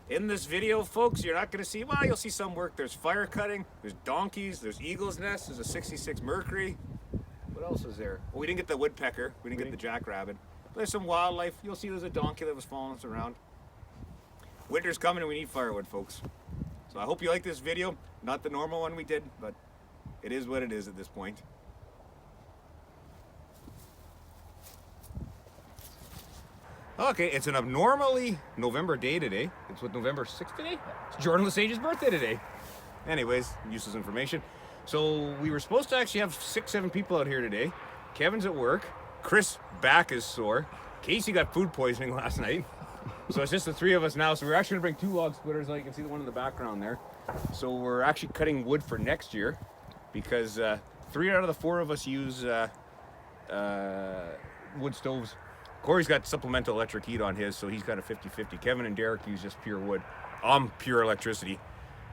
In this video, folks, you're not going to see, well, you'll see some work. There's fire cutting, there's donkeys, there's eagle's nest, there's a 66 Mercury. What else is there? Well, we didn't get the woodpecker, we didn't get the jackrabbit. But there's some wildlife. You'll see there's a donkey that was following us around. Winter's coming and we need firewood, folks. So I hope you like this video. Not the normal one we did, but it is what it is at this point. Okay, it's an abnormally November day today. It's what, November 6th today? It's Jordan Lesage's birthday today. Anyways, useless information. So we were supposed to actually have 6-7 people out here today. Kevin's at work. Chris' back is sore. Casey got food poisoning last night. So it's just the three of us now. So we're actually gonna bring 2 log splitters. Like you can see the one in the background there. So we're actually cutting wood for next year because 3 out of the 4 of us use wood stoves. Corey's got supplemental electric heat on his, so he's got a 50-50. Kevin and Derek use just pure wood. I'm pure electricity.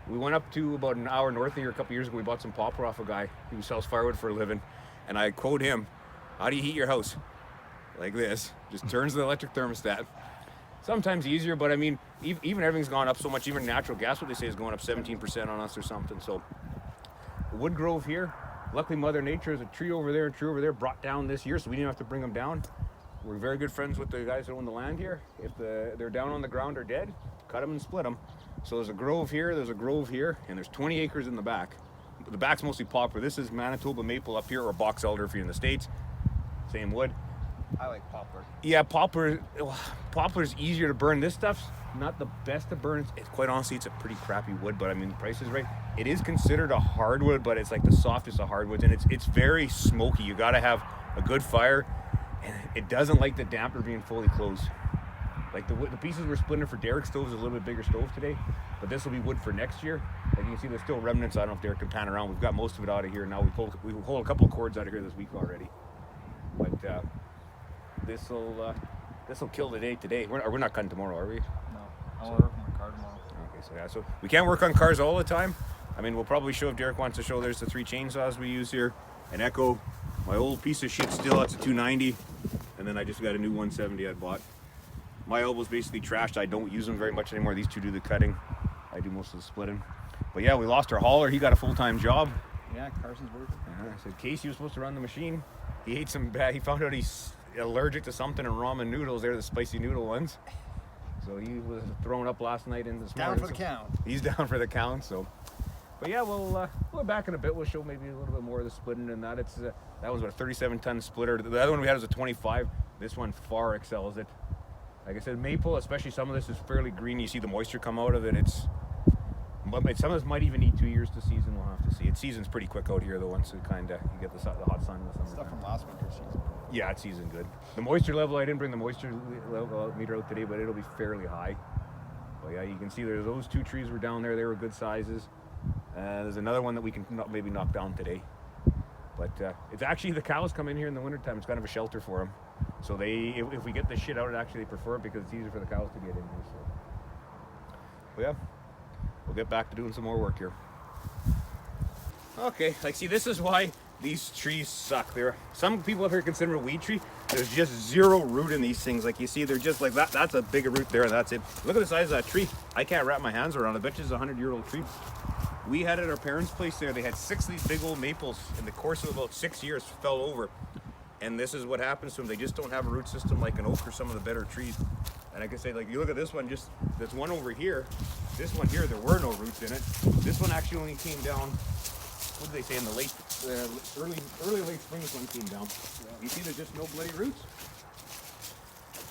We went up to about an hour north of here a couple years ago. We bought some popper off a guy who sells firewood for a living. And I quote him, "How do you heat your house?" Like this. Just turns the electric thermostat. Sometimes easier, but I mean, even everything's gone up so much. Even natural gas, what they say, is going up 17% on us or something. So, wood grove here. Luckily, Mother Nature has a tree over there, brought down this year, so we didn't have to bring them down. We're very good friends with the guys that own the land here. If they're down on the ground or dead, cut them and split them. So there's a grove here, and there's 20 acres in the back. The back's mostly poplar. This is Manitoba maple up here, or box elder if you're in the States. Same wood. I like poplar. Yeah, poplar's easier to burn. This stuff's not the best to burn. It's quite honestly, it's a pretty crappy wood, but I mean, the price is right. It is considered a hardwood, but it's like the softest of hardwoods, and it's very smoky. You gotta have a good fire. And it doesn't like the damper being fully closed. Like the pieces we're splitting for Derek's stove is a little bit bigger stove today, but this will be wood for next year. Like you can see, there's still remnants. I don't know if Derek can pan around. We've got most of it out of here now. We pulled a couple of cords out of here this week already. But this will kill the day today. We're not cutting tomorrow, are we? No, I'll work on my car tomorrow. Okay, so yeah, so we can't work on cars all the time. I mean, we'll probably show if Derek wants to show. There's the 3 chainsaws we use here, an Echo. My old piece of shit still, that's a 290, and then I just got a new 170 I bought. My elbow's basically trashed. I don't use them very much anymore. These 2 do the cutting. I do most of the splitting. But yeah, we lost our hauler. He got a full-time job. Yeah, Carson's working. I said Casey was supposed to run the machine. He ate some bad. He found out he's allergic to something in ramen noodles. They're the spicy noodle ones. So he was thrown up last night and this morning. Down for the count. He's down for the count, so. But yeah, we'll back in a bit. We'll show maybe a little bit more of the splitting and that. It's that was a 37-ton splitter. The other one we had was a 25. This one far excels it. Like I said, maple, especially some of this is fairly green. You see the moisture come out of it. Some of this might even need 2 years to season. We'll have to see. It seasons pretty quick out here though. Once it kind of you get the hot sun in the summer. Stuff from last winter season. Yeah, it seasoned good. The moisture level, I didn't bring the moisture level meter out today, but it'll be fairly high. But yeah, you can see there's those 2 trees were down there. They were good sizes. There's another one that we can maybe knock down today. But it's actually, the cows come in here in the wintertime. It's kind of a shelter for them. So if we get this shit out, actually they prefer it because it's easier for the cows to get in here. So. But yeah, we'll get back to doing some more work here. Okay, like see, this is why these trees suck. Some people up here consider them a weed tree. There's just 0 root in these things. Like you see, they're just like that. That's a bigger root there, and that's it. Look at the size of that tree. I can't wrap my hands around it. I bet you it's a 100-year-old tree. We had at our parents' place there, they had 6 of these big old maples in the course of about 6 years fell over. And this is what happens to them. They just don't have a root system like an oak or some of the better trees. And I can say, like, you look at this one, just this one over here, this one here, there were no roots in it. This one actually only came down, what did they say, in the early late spring this one came down. You see there's just no bloody roots.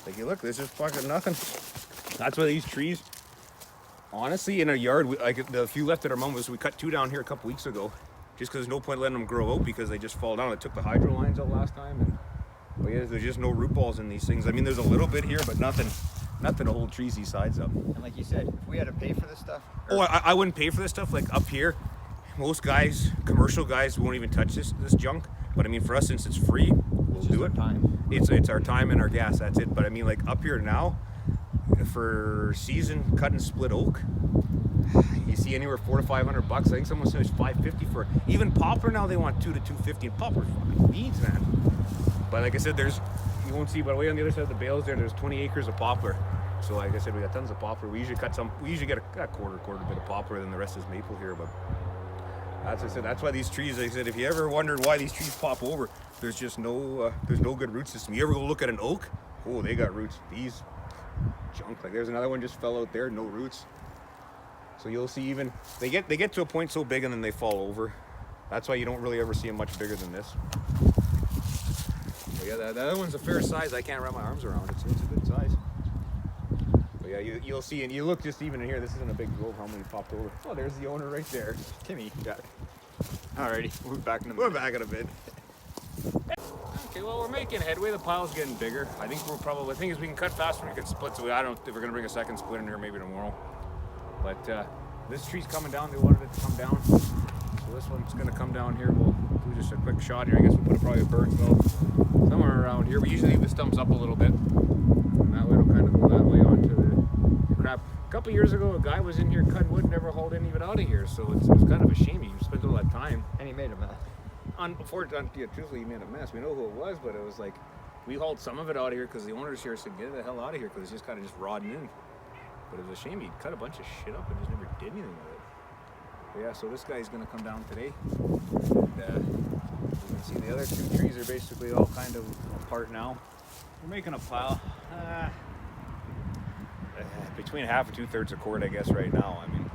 Like, you look, this is fucking nothing. That's why these trees, honestly, in a yard, like the few left at our mom was, we cut 2 down here a couple weeks ago, just because there's no point letting them grow out because they just fall down. I took the hydro lines out last time, but yeah, there's just no root balls in these things. I mean, there's a little bit here, but nothing to hold trees these sides up. And like you said, if we had to pay for this stuff. I wouldn't pay for this stuff. Like up here, most guys, commercial guys, won't even touch this junk. But I mean, for us, since it's free, we'll do it. It's our time and our gas. That's it. But I mean, like up here now, for season cut and split oak, you see anywhere $400 to $500. I think someone says $550 for even poplar now. They want $200 to $250. And poplar's fucking weeds, man. But like I said, you won't see, but way on the other side of the bales there's 20 acres of poplar. So like I said, we got tons of poplar. We usually get a quarter bit of poplar, then the rest is maple here. But as I said, that's why these trees. I said, if you ever wondered why these trees pop over, there's just no good root system. You ever go look at an oak? Oh, they got roots. These junk. Like there's another one just fell out there, no roots. So you'll see even they get to a point so big and then they fall over. That's why you don't really ever see them much bigger than this. But yeah, the other one's a fair size. I can't wrap my arms around it, so it's a good size. But yeah, you'll see, and you look just even in here. This isn't a big grove. How many popped over? Oh, there's the owner right there, Timmy. Yeah. Alrighty, we're back in a We're back in a bit. Okay, well, we're making headway. The pile's getting bigger. I think the thing is we can cut faster, we can split, so I don't know if we're gonna bring a second split in here maybe tomorrow. But this tree's coming down. They wanted it to come down. So this one's gonna come down here. We'll do just a quick shot here. I guess we'll put probably a bird's nose somewhere around here. We usually leave the stumps up a little bit. And that way it'll kind of go that way onto the crap. A couple years ago, a guy was in here cutting wood, never hauled any of it out of here. So it was kind of a shame. He spent all that time. And he made a mess. Truthfully, he made a mess. We know who it was, but it was like, we hauled some of it out of here because the owners here said, get the hell out of here because it's just kind of just rotting in. But it was a shame. He'd cut a bunch of shit up and just never did anything with it. But yeah, so this guy's going to come down today. And you can see the other two trees are basically all kind of apart now. We're making a pile. Between half and 2/3 a cord, I guess, right now. I mean,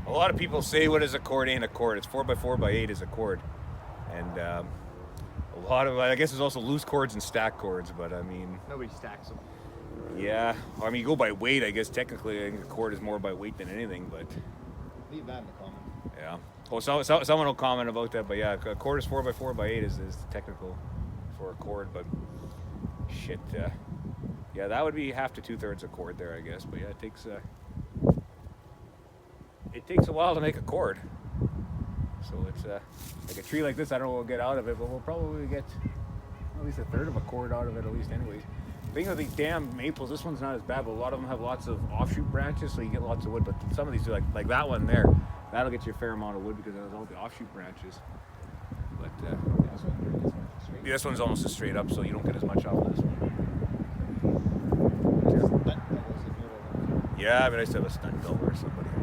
a lot of people say, what is a cord? Ain't a cord. It's 4x4x8 is a cord. And a lot of, I guess there's also loose cords and stack cords, but I mean... Nobody stacks them. Yeah, I mean, you go by weight, I guess technically I think a cord is more by weight than anything, but... Leave that in the comments. Yeah. Oh, so someone will comment about that, but yeah, a cord is 4x4x8 is the technical for a cord, but shit, yeah, that would be half to 2/3 a cord there, I guess, but yeah, it takes a while to make a cord. So it's like a tree like this, I don't know what we'll get out of it, but we'll probably get at least 1/3 of a cord out of it, at least anyways. The thing with these damn maples, this one's not as bad, but a lot of them have lots of offshoot branches, so you get lots of wood. But some of these do, like that one there, that'll get you a fair amount of wood because it has all the offshoot branches. But this one's almost as straight up, so you don't get as much out of this one. Yeah, I mean, I used to have a stunt double or somebody else.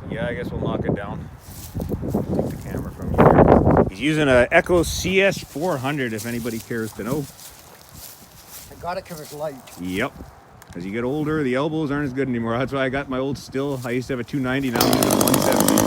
Yeah, I guess we'll knock it down. Take the camera from here. He's using an Echo CS400, if anybody cares to know. I got it because it's light. Yep. As you get older, the elbows aren't as good anymore. That's why I got my old still. I used to have a 290, now I'm using a 170.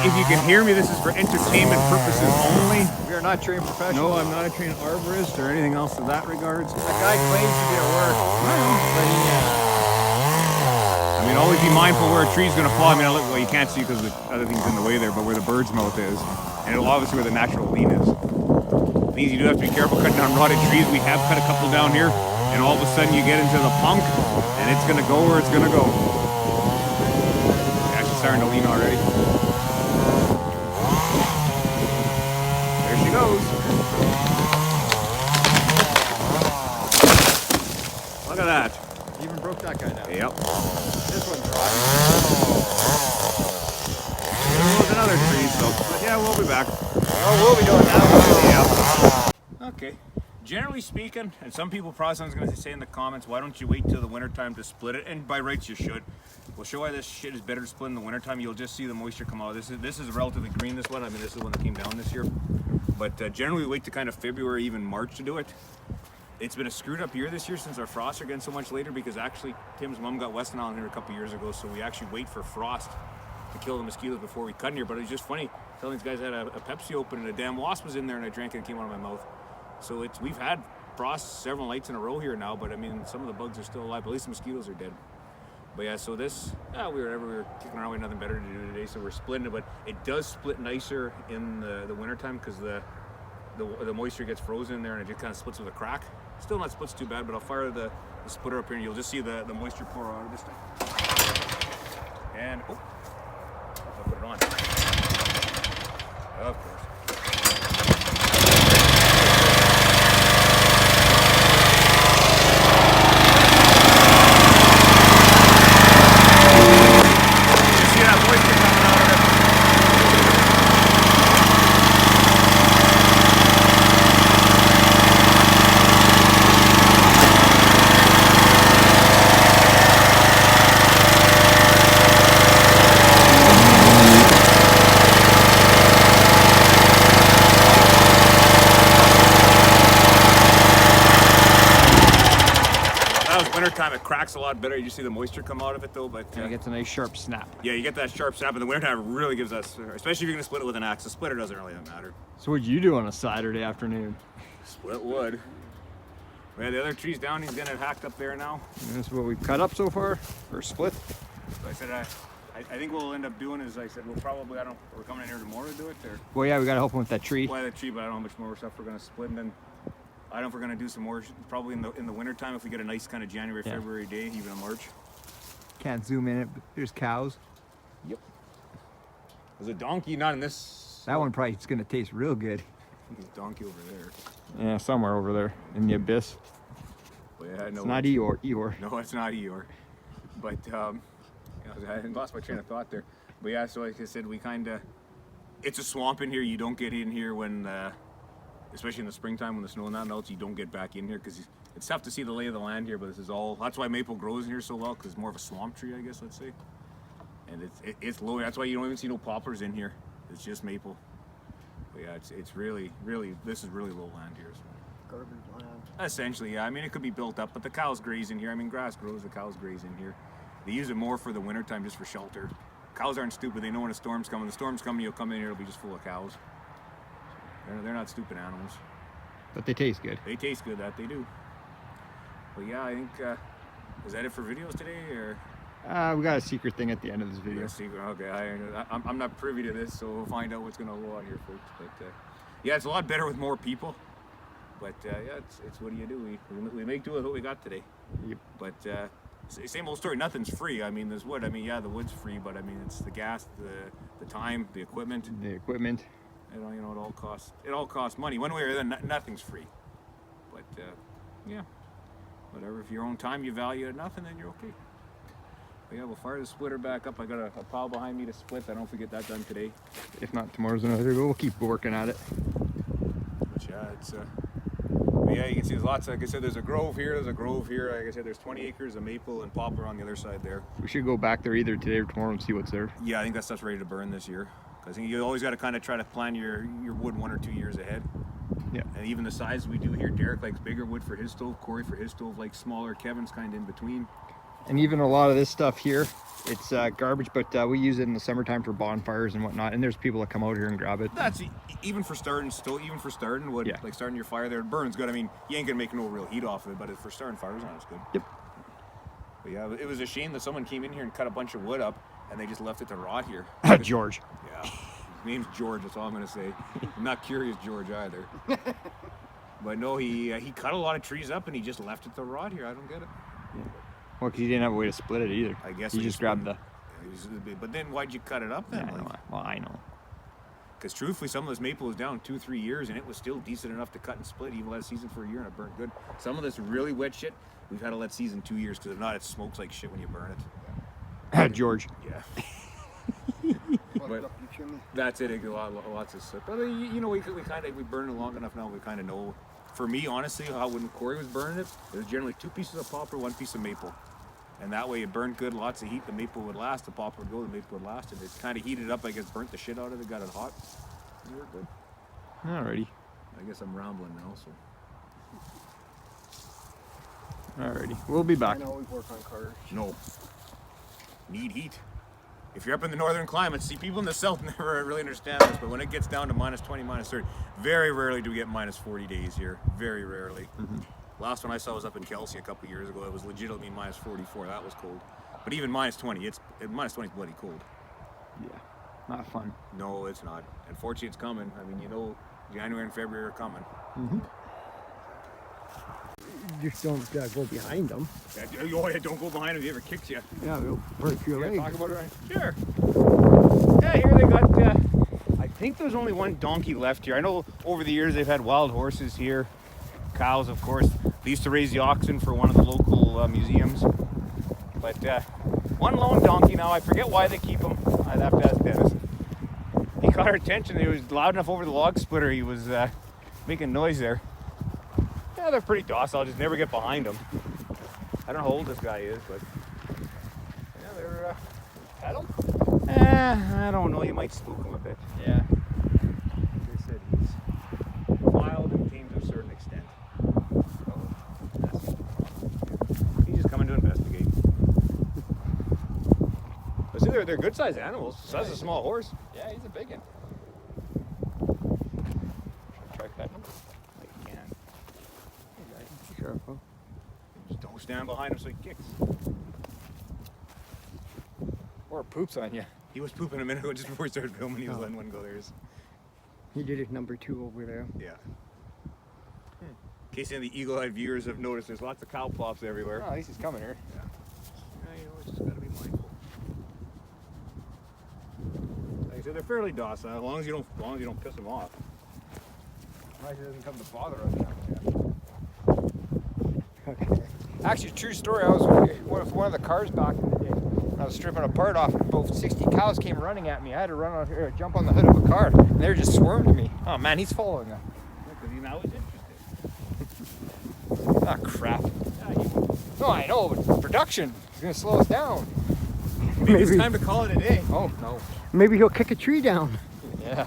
If you can hear me, this is for entertainment purposes only. We are not trained professionals. No, I'm not a trained arborist or anything else in that regards. That guy claims to be at work. But I mean, always be mindful where a tree's going to fall. I mean, well, you can't see because the other thing's in the way there, but where the bird's mouth is, and obviously where the natural lean is. It means you do have to be careful cutting down rotted trees. We have cut a couple down here, and all of a sudden you get into the punk, and it's going to go where it's going to go. It's actually starting to lean already. There she goes. Look at that. even broke that guy down. Yep. This one's dry. There's another tree, so but yeah, we'll be back. Oh, we'll be doing that. Yep. Okay. Generally speaking, and some people probably someone's going to say in the comments, why don't you wait till the wintertime to split it? And by rights you should. We'll show why this shit is better to split in the wintertime. You'll just see the moisture come out. This is relatively green, this one. I mean, this is the one that came down this year. But generally we wait to kind of February, even March to do it. It's been a screwed up year this year since our frosts are getting so much later because actually Tim's mom got Weston Island here a couple years ago, so we actually wait for frost to kill the mosquitoes before we cut in here. But it was just funny telling these guys I had a Pepsi open and a damn wasp was in there and I drank it and it came out of my mouth. So we've had frost several nights in a row here now, but I mean some of the bugs are still alive, but at least the mosquitoes are dead. But yeah, so this, we were kicking around with nothing better to do today, so we're splitting it. But it does split nicer in the wintertime because the moisture gets frozen in there and it just kind of splits with a crack. Still not splits too bad, but I'll fire the splitter up here and you'll just see the moisture pour out of this thing. And, I'll put it on. Of course. Wintertime it cracks a lot better. You see the moisture come out of it though, but it gets a nice sharp snap. Yeah, you get that sharp snap, and the wintertime really gives us, especially if you're gonna split it with an axe. The splitter doesn't really matter. So what'd you do on a Saturday afternoon? Split wood. We had the other trees down. He's getting it hacked up there now. And this is what we've cut up so far, or split. So I said, I think what we'll end up doing is, I said, we're coming in here tomorrow to do it. Or well, yeah, we gotta help him with that tree. Well, that tree, but I don't know how much more stuff we're gonna split, and then. I don't know if we're gonna do some more, probably in the winter time if we get a nice kind of January, February day, even in March. Can't zoom in it, but there's cows. Yep. There's a donkey, not in this. That one probably is gonna taste real good. There's a donkey over there. Yeah, somewhere over there in the abyss. But yeah, it's not Eeyore. No, it's not Eeyore. But I lost my train of thought there. But yeah, so like I said, it's a swamp in here. You don't get in here when. Especially in the springtime when the snow and that melts, you don't get back in here because it's tough to see the lay of the land here. But this is that's why maple grows in here so well, because it's more of a swamp tree, I guess, let's say. And it's low. That's why you don't even see no poplars in here. It's just maple. But yeah, it's really, this is really low land here. So. Garbage land. Essentially, yeah. I mean, it could be built up, but the cows graze in here. I mean, grass grows, the cows graze in here. They use it more for the wintertime, just for shelter. Cows aren't stupid. They know when a storm's coming. The storm's coming, you'll come in here, it'll be just full of cows. They're not stupid animals. But they taste good. They taste good, that they do. But yeah, I think, is that it for videos today, or? We got a secret thing at the end of this video. Secret, okay. I'm not privy to this, so we'll find out what's going to go on here, folks. But yeah, it's a lot better with more people. But yeah, it's what do you do? We make do with what we got today. Yep. But same old story. Nothing's free. I mean, there's wood. I mean, yeah, the wood's free, but I mean, it's the gas, the time, the equipment. It all costs money. One way or the other, nothing's free. But yeah, whatever. If your own time you value at nothing, then you're okay. But yeah, we'll fire the splitter back up. I got a pile behind me to split. I don't know if we get that done today. If not, tomorrow's another day. We'll keep working at it. But yeah, it's but yeah, you can see there's lots. Like I said, there's a grove here. There's a grove here. Like I said, there's 20 acres of maple and poplar on the other side there. We should go back there either today or tomorrow and see what's there. Yeah, I think that stuff's ready to burn this year. Because you always got to kind of try to plan your wood 1 or 2 years ahead. Yeah. And even the size we do here, Derek likes bigger wood for his stove, Corey for his stove likes smaller, Kevin's kind of in between. And even a lot of this stuff here, it's garbage, but we use it in the summertime for bonfires and whatnot. And there's people that come out here and grab it. That's even for starting wood, yeah. Like starting your fire there, it burns good. I mean, you ain't gonna make no real heat off of it, but for starting fires on, it's good. Yep. But yeah, it was a shame that someone came in here and cut a bunch of wood up, and they just left it to rot here. George. Yeah. His name's George, that's all I'm gonna say. I'm not Curious George either. But no, he cut a lot of trees up and he just left it to rot here. I don't get it. Yeah. Well, because you didn't have a way to split it either. I guess you just grabbed the. Yeah, but then why'd you cut it up then? Yeah, I know. Because truthfully, some of this maple was down 2-3 years and it was still decent enough to cut and split. Even let season for a year and it burnt good. Some of this really wet shit, we've had to let season 2 years because if not, it smokes like shit when you burn it. George. Yeah. But that's it. Lots of stuff. But you know, we burn it long enough now. We kind of know. For me, honestly, how when Corey was burning it, it was generally 2 pieces of poplar, 1 piece of maple, and that way it burned good. Lots of heat. The maple would last. The poplar would go. The maple would last. And it kind of heated up. I guess burnt the shit out of it. Got it hot. It worked good. Alrighty. I guess I'm rambling now. So. Alrighty. We'll be back. I always work on cars. No. Need heat. If you're up in the northern climates, see, people in the south never really understand this, but when it gets down to -20, -30, very rarely do we get -40 days here. Very rarely. Mm-hmm. Last one I saw was up in Kelsey a couple years ago. It was legitimately -44. That was cold. But even minus 20, minus 20 is bloody cold. Yeah, not fun. No, it's not. Unfortunately, it's coming. I mean, you know, January and February are coming. Just don't go behind them. Yeah, don't go behind him. He ever kicks you. Yeah, they'll break your leg. Talk about it, right? Sure. Yeah, here they got. I think there's only one donkey left here. I know over the years they've had wild horses here, cows, of course. They used to raise the oxen for one of the local museums. But one lone donkey now. I forget why they keep him. I'd have to ask Dennis. He caught our attention. He was loud enough over the log splitter. He was making noise there. Yeah, they're pretty docile. Just never get behind them. I don't know how old this guy is, but yeah, they're pet him. I don't know. You might spook him a bit. Yeah. They said he's wild and tame to a certain extent. He's just coming to investigate. But see, they're good sized animals. The size of a small horse. Yeah, he's a big one. Try petting him. I can. Be careful. Just don't stand behind him so he kicks. Or poops on you. He was pooping a minute ago just before he started filming. He was letting one go there. He did his number 2 over there. Yeah. In case any of the eagle-eyed viewers have noticed, there's lots of cow plops everywhere. Oh, at least he's coming here. Yeah, you know, it's just got to be mindful. Like I said, they're fairly docile as long as you don't piss them off. Otherwise, it doesn't come to bother us. Okay. Actually, true story. I was with one of the cars back in the day. I was stripping a part off, and about 60 cows came running at me. I had to run out here, jump on the hood of a car, and they were just swarming me. Oh man, he's following them. Because he's now interested. Ah, crap. Yeah, No, I know, but production is going to slow us down. maybe it's time to call it a day. Oh, no. Maybe he'll kick a tree down. Yeah.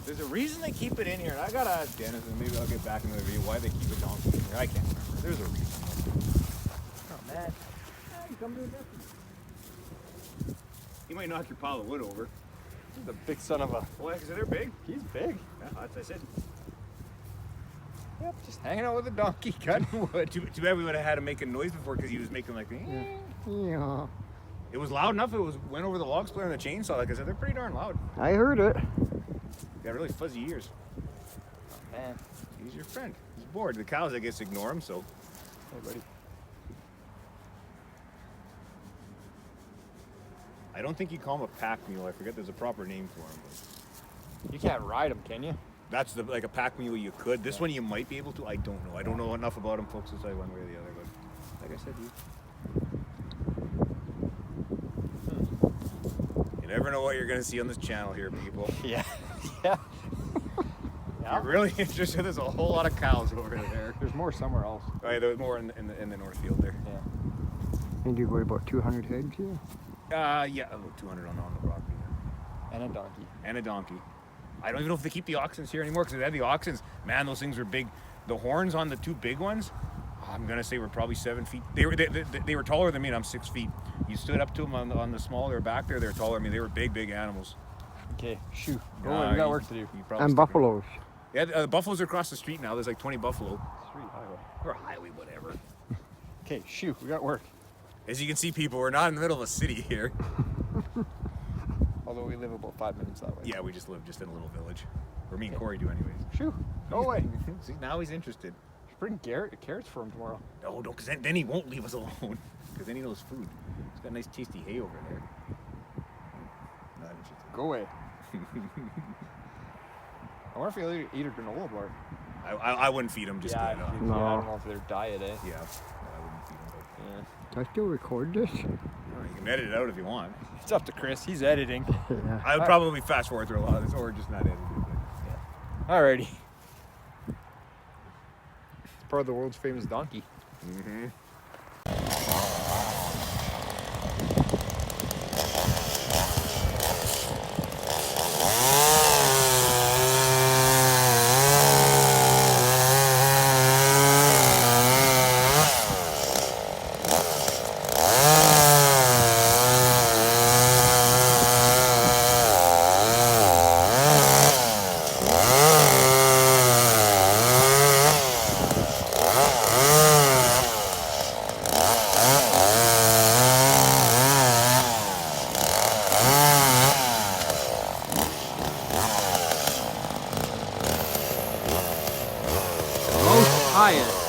There's a reason they keep it in here, and I gotta ask Dennis, and maybe I'll get back into the video why they keep a donkey in here. I can't remember. There's a reason. Oh, man. Come to investigate. He might knock your pile of wood over. He's a big son of a... Well, because they're big. He's big. Yeah, that's what I said. Yep, just hanging out with a donkey, cutting wood. Too bad we would have had him making noise before because he was making like. Yeah. It was loud enough. It went over the log splitter and the chainsaw. Like I said, they're pretty darn loud. I heard it. They got really fuzzy ears. Oh, man. He's your friend. He's bored. The cows, I guess, ignore him. So. Hey, buddy. I don't think you call him a pack mule. I forget there's a proper name for him. But You can't ride him, can you? that's like a pack mule you could. This one you might be able to. I don't know. I don't know enough about him, folks, to say one way or the other. But like I said, you never know what you're going to see on this channel here, people. Yeah. Yeah. If you're really interested, there's a whole lot of cows over there. There's more somewhere else. Oh, yeah, there's more in the north field there. Yeah. And you go about 200 heads here. Yeah, about 200 on the property. And a donkey. And a donkey. I don't even know if they keep the oxens here anymore because they had the oxens. Man, those things were big. The horns on the two big ones, I'm gonna say were probably 7 feet. They were taller than me, and I'm 6 feet. You stood up to them on the smaller back there. They're taller than me. They were big animals. Okay, shoot. Go away, we got work to do. You probably And stick buffaloes. around. Yeah, the buffaloes are across the street now. There's like 20 buffalo. Street highway. Or highway, whatever. Okay, shoot, we got work. As you can see, people, we're not in the middle of a city here. Although we live about 5 minutes that way. Yeah, we just live just in a little village. Or me and Corey do anyways. Shoot, go away. See, now he's interested. Should bring carrots for him tomorrow. No, don't, because then he won't leave us alone. Because then he knows food. He's got nice tasty hay over there. Not interested. Go away. I wonder if he'll eat a granola bar. I wouldn't feed him just yeah, yet. I No. don't know if their diet, eh? Yeah, no, I wouldn't feed him. Yeah. Do I still record this? But, you can edit it out if you want. It's up to Chris. He's editing. Yeah. I would probably fast forward through a lot of this, or just not edit it. But, Alrighty. It's part of the world's famous donkey. mm-hmm. highest.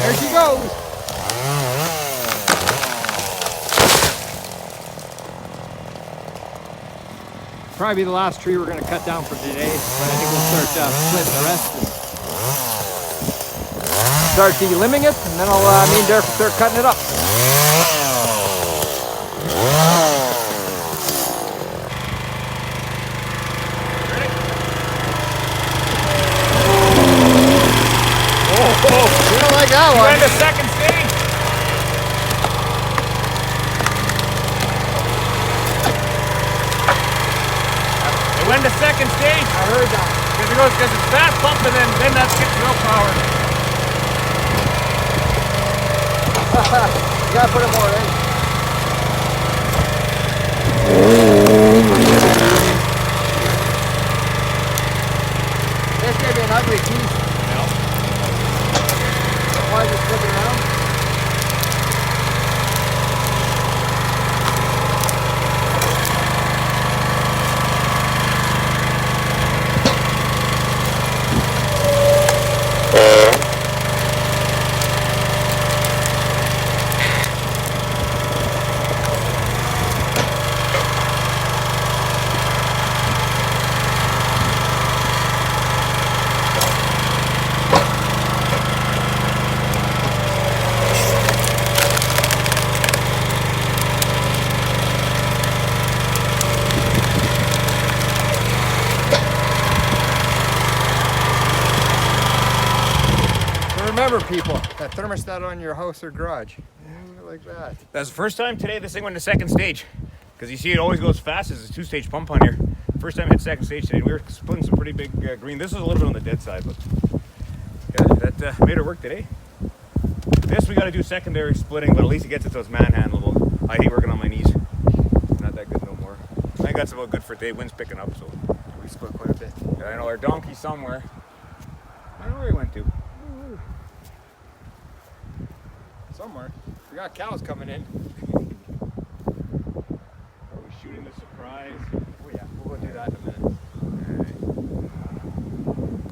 There she goes. Probably be the last tree we're going to cut down for today, but I think we'll start splitting the rest and start delimbing it, and then I'll me and Derek start cutting it up. You don't like that one? We're in the second stage. It went to second stage. I heard that. Because it's fast pumping, then that gets real power. You gotta put it more in. This may be an ugly piece. Why just flip it around? Remember, people, that thermostat on your house or garage. Like that. That's the first time today this thing went to second stage. Because you see it always goes fast as a two-stage pump on here. First time it hit second stage today. We were splitting some pretty big green. This is a little bit on the dead side, but yeah, that made it work today. This we got to do secondary splitting, but at least it gets it so it's manhandleable. I hate working on my knees. Not that good no more. I think that's about good for today. Wind's picking up, so We split quite a bit. yeah, I know our donkey somewhere. I don't know where he went to. Somewhere. We got cows coming in. Are we shooting the surprise? Oh yeah, we'll go do that in a minute.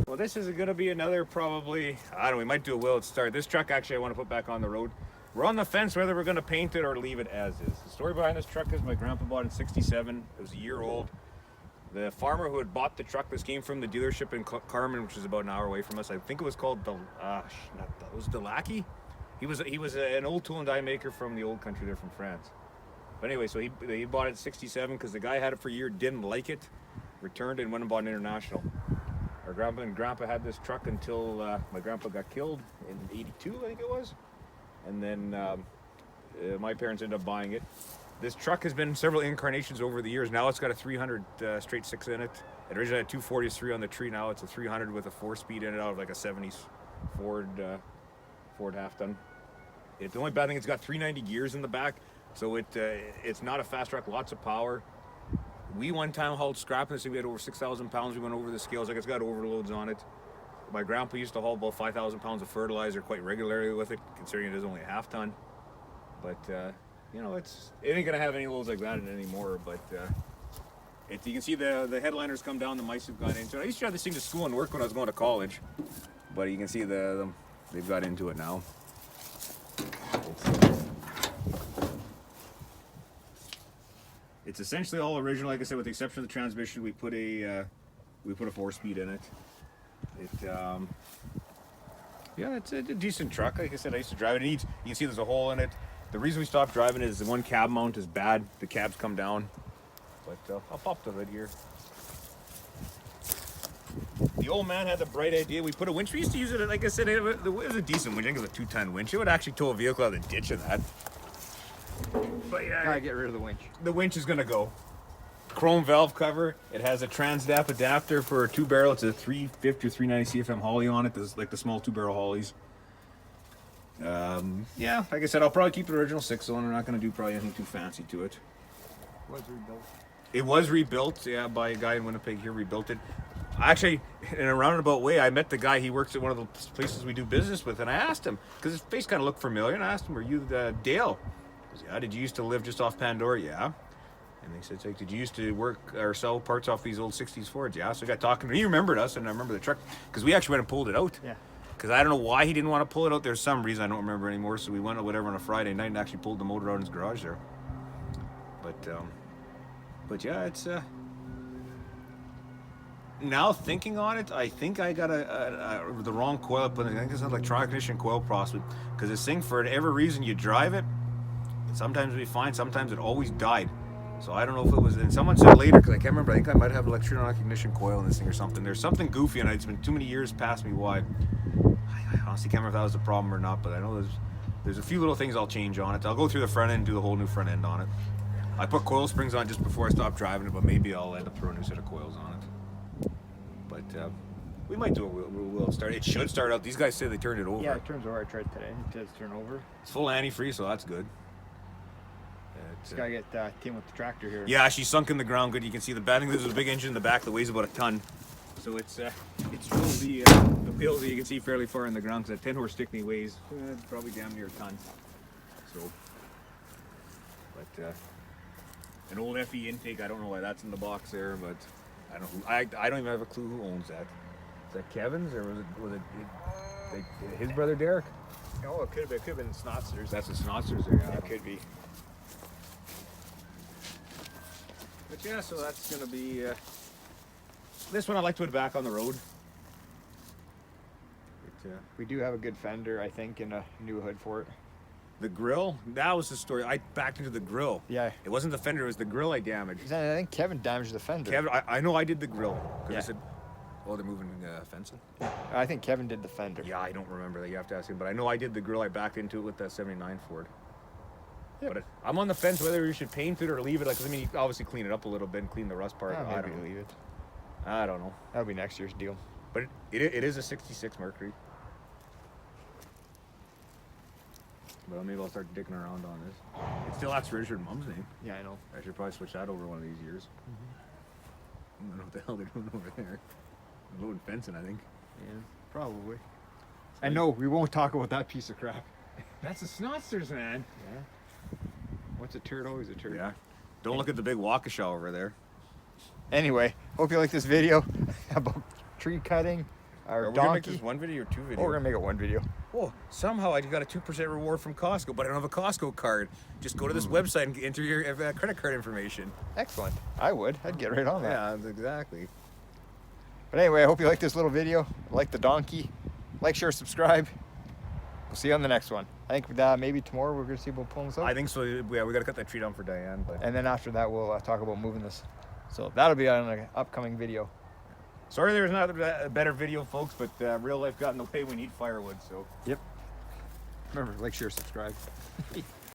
Well, this is going to be another probably, I don't know, we might do a will at start. This truck actually I want to put back on the road. We're on the fence whether we're going to paint it or leave it as is. The story behind this truck is my grandpa bought it in '67. It was a year old. The farmer who had bought the truck, this came from the dealership in Carmen, which is about an hour away from us. I think it was called Delaki. He was an old tool and die maker from the old country there from France. But anyway, so he bought it in '67 because the guy had it for a year, didn't like it, returned it, and went and bought an International. Our grandpa had this truck until my grandpa got killed in '82, I think it was. And then my parents ended up buying it. This truck has been several incarnations over the years. Now it's got a 300 straight six in it. It originally had 243 on the tree. Now it's a 300 with a 4-speed in it out of like a '70s Ford half ton. The only bad thing, it's got 390 gears in the back, so it's not a fast truck. Lots of power. We one time hauled scrap in this thing. We had over 6,000 pounds. We went over the scales. Like, it's got overloads on it. My grandpa used to haul about 5,000 pounds of fertilizer quite regularly with it, considering it is only a half ton. But you know, it ain't gonna have any loads like that in it anymore. But you can see the headliners come down, the mice have gone into it. I used to drive this thing to school and work when I was going to college, but you can see they've got into it now. It's essentially all original. Like I said, with the exception of the transmission, we put a 4-speed in it. Yeah, it's a decent truck. Like I said, I used to drive it. You can see there's a hole in it. The reason we stopped driving it is the one cab mount is bad. The cabs come down. But I'll pop the lid here. The old man had the bright idea. We put a winch. We used to use it, like I said, it was a decent winch. I think it was a 2-ton winch. It would actually tow a vehicle out of the ditch of that. But yeah, Gotta get rid of the winch. the winch is gonna go. Chrome valve cover. It has a Transdap adapter for a 2-barrel. It's a 350 or 390 CFM Holly on it. There's like the small 2-barrel Hollies. Yeah, like I said, I'll probably keep the original 6-cylinder. I'm not gonna do probably anything too fancy to it. Was rebuilt. It was rebuilt, yeah, by a guy in Winnipeg here. Rebuilt it. Actually, in a roundabout way, I met the guy. He works at one of the places we do business with, and I asked him because his face kind of looked familiar. And I asked him, "Were you Dale?" He goes, "Yeah." "Did you used to live just off Pandora?" "Yeah." And they said, "Did you used to work or sell parts off these old '60s Fords?" "Yeah." So I got talking to him. He remembered us, and I remember the truck because we actually went and pulled it out. Yeah. Because I don't know why he didn't want to pull it out. There's some reason I don't remember anymore. So we went or whatever on a Friday night and actually pulled the motor out in his garage there. But yeah, it's now thinking on it, I think I got the wrong coil up. I think it's an electronic ignition coil process because this thing, for whatever reason you drive it, sometimes we find, sometimes it always died. So I don't know if it was, and someone said later, because I can't remember, I think I might have electronic ignition coil in this thing or something. There's something goofy in it. It's been too many years past me why. I honestly can't remember if that was the problem or not, but I know there's a few little things I'll change on it. I'll go through the front end and do the whole new front end on it. I put coil springs on just before I stopped driving it, but maybe I'll end up throwing a new set of coils on it. But we might do it. We'll start. It should start out. These guys say they turned it over. Yeah, it turns over. I tried today. It does turn over. It's full antifreeze, so that's good. Just gotta get Tim with the tractor here. Yeah, she's sunk in the ground good. You can see the bad thing. There's a big engine in the back that weighs about a ton. So it's rolled the wheels that you can see fairly far in the ground because that 10-horse Stickney weighs probably damn near a ton. So, but an old FE intake. I don't know why that's in the box there, but I don't even have a clue who owns that. Is that Kevin's or was it his brother Derek? Oh, it could have been Snotzers. That's the Snotzers there. Yeah, it could be. But yeah, so that's gonna be this one. I'd like to put back on the road. We do have a good fender, I think, and a new hood for it. The grill, that was the story. I backed into the grill. Yeah. It wasn't the fender, it was the grill I damaged. I think Kevin damaged the fender. Kevin, I know I did the grill. Yeah. I said, oh, they're moving fencing? I think Kevin did the fender. Yeah, I don't remember that. You have to ask him. But I know I did the grill. I backed into it with that 79 Ford. Yep. But I'm on the fence whether you should paint it or leave it. Like, 'cause I mean, you obviously clean it up a little bit and clean the rust part. I Maybe don't know. leave it. I don't know. That'll be next year's deal. But it is a 66 Mercury. But maybe I'll start dicking around on this. It still has registered mom's name. Yeah, I know. I should probably switch that over one of these years. I don't know what the hell they're doing over there. They're loading fencing, I think. Yeah, probably. And no, we won't talk about that piece of crap. That's the Snotzers, man. Yeah. What's a turd? Always a turd. Yeah. Don't look at the big Waukesha over there. Anyway, hope you like this video about tree cutting. Our Are we gonna make donkey. this one video or two videos? Oh, we're gonna make it one video. Oh, somehow I got a 2% reward from Costco, but I don't have a Costco card. Just go to this website and enter your credit card information. Excellent. I would. I'd get right on that. Yeah, exactly. But anyway, I hope you like this little video. Like the donkey. Like, share, subscribe. We'll see you on the next one. I think maybe tomorrow we're gonna see about pulling this out. I think so. Yeah, we got to cut that tree down for Diane. But And then after that, we'll talk about moving this. So that'll be on an upcoming video. sorry there was not a better video, folks, but real life got in the way. We need firewood, so. Yep. Remember, like, share, subscribe.